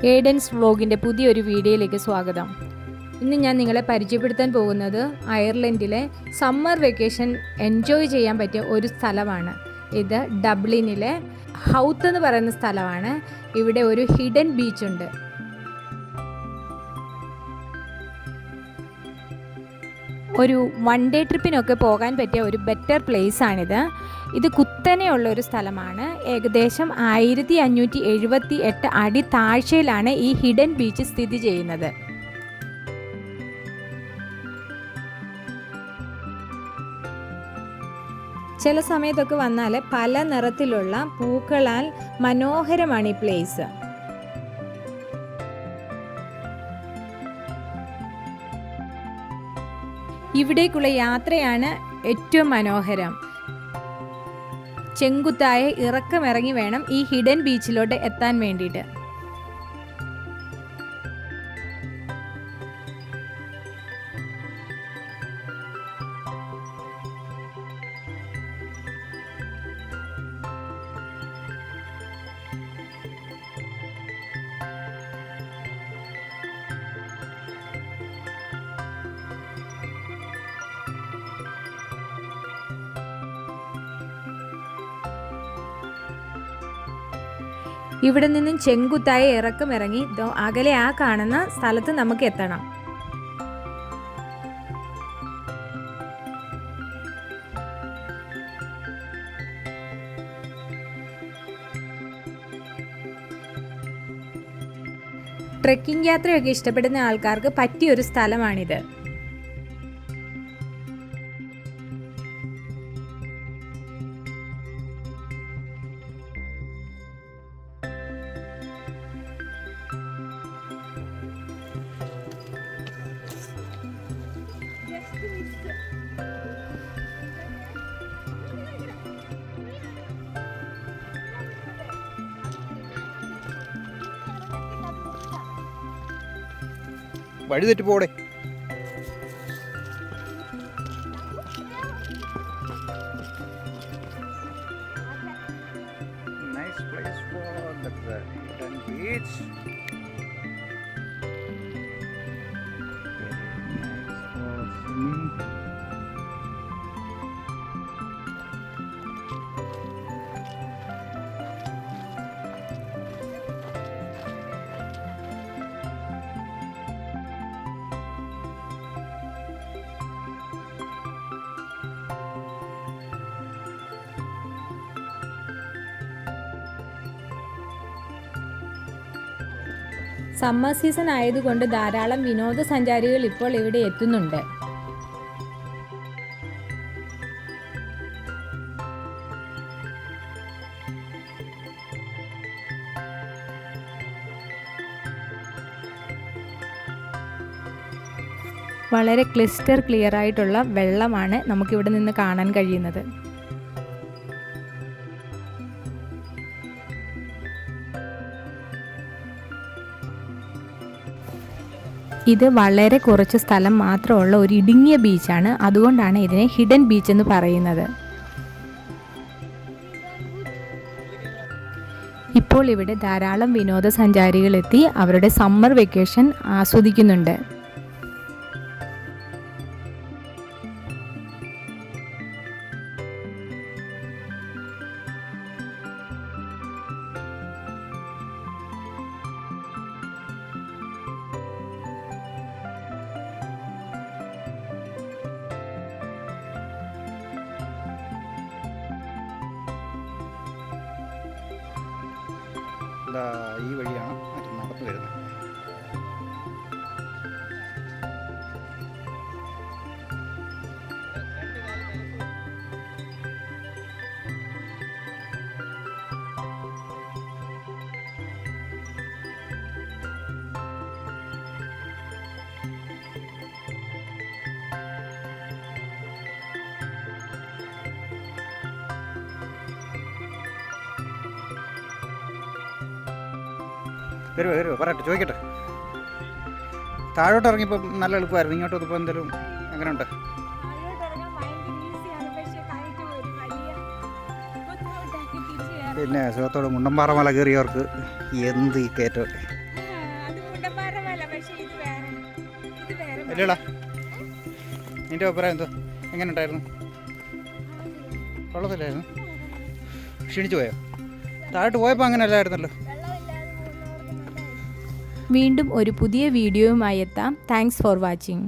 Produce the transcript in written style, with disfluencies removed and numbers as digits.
ഏഡൻസ് വ്ലോഗിൻ്റെ പുതിയൊരു വീഡിയോയിലേക്ക് സ്വാഗതം. ഇന്ന് ഞാൻ നിങ്ങളെ പരിചയപ്പെടുത്താൻ പോകുന്നത് അയർലൻഡിലെ സമ്മർ വെക്കേഷൻ എൻജോയ് ചെയ്യാൻ പറ്റിയ ഒരു സ്ഥലമാണ്. ഇത് ഡബ്ലിനിലെ ഹൗത്ത് എന്ന് പറയുന്ന സ്ഥലമാണ്. ഇവിടെ ഒരു ഹിഡൻ ബീച്ചുണ്ട്. ഒരു വൺ ഡേ ട്രിപ്പിനൊക്കെ പോകാൻ പറ്റിയ ഒരു ബെറ്റർ പ്ലേസ് ആണിത്. ഇത് കുത്തനെയുള്ള ഒരു സ്ഥലമാണ്. ഏകദേശം 1578 അടി താഴ്ചയിലാണ് ഈ ഹിഡൻ ബീച്ച് സ്ഥിതി ചെയ്യുന്നത്. ചില സമയത്തൊക്കെ വന്നാൽ പല നിറത്തിലുള്ള പൂക്കളാൽ മനോഹരമാണ് ഈ പ്ലേസ്. ഇവിടേക്കുള്ള യാത്രയാണ് ഏറ്റവും മനോഹരം. ചെങ്കുത്തായ ഇറക്കമിറങ്ങി വേണം ഈ ഹിഡൻ ബീച്ചിലോട്ട് എത്താൻ വേണ്ടിയിട്ട്. ഇവിടെ നിന്നും ചെങ്കുത്തായ ഇറക്കമിറങ്ങി അകലെ ആ കാണുന്ന സ്ഥലത്ത് നമുക്ക് എത്തണം. ട്രെക്കിംഗ് യാത്രയൊക്കെ ഇഷ്ടപ്പെടുന്ന ആൾക്കാർക്ക് പറ്റിയൊരു സ്ഥലമാണിത്. വഴി തെറ്റി പോടെ. Nice place for the hidden beach. Summer season ആയതുകൊണ്ട് ധാരാളം വിനോദസഞ്ചാരികൾ ഇപ്പോൾ ഇവിടെ എത്തുന്നുണ്ട്. വളരെ ക്ലിയർ ആയിട്ടുള്ള വെള്ളമാണ് നമുക്കിവിടെ നിന്ന് കാണാൻ കഴിയുന്നത്. ഇത് വളരെ കുറച്ച് സ്ഥലം മാത്രമുള്ള ഒരു ഇടുങ്ങിയ ബീച്ചാണ്. അതുകൊണ്ടാണ് ഇതിനെ ഹിഡൻ ബീച്ച് എന്ന് പറയുന്നത്. ഇപ്പോൾ ഇവിടെ ധാരാളം വിനോദസഞ്ചാരികൾ എത്തി അവരുടെ സമ്മർ വെക്കേഷൻ ആസ്വദിക്കുന്നുണ്ട്. ഈ വഴിയാണ് നടന്നു വരുന്നത്. വരുമോ പറയട്ടെ, ചോദിക്കട്ടെ. താഴോട്ട് ഇറങ്ങിയപ്പോൾ നല്ല എളുപ്പമായിരുന്നു. ഇങ്ങോട്ട് വന്നപ്പോൾ എന്തെങ്കിലും എങ്ങനെയുണ്ട്? പിന്നെ സുഖത്തോട് മുണ്ടമ്പാറ മല കയറിയവർക്ക് എന്ത് ഈ കയറ്റമൊക്കെ. അല്ലേടാ നിൻ്റെ അഭിപ്രായം എന്തോ എങ്ങനെ ഉണ്ടായിരുന്നു? കൊള്ളത്തില്ലായിരുന്നു? ക്ഷീണിച്ചു പോയോ? താഴോട്ട് പോയപ്പോൾ അങ്ങനെ അല്ലായിരുന്നല്ലോ. വീണ്ടും ഒരു പുതിയ വീഡിയോയുമായി എത്താം. Thanks for watching.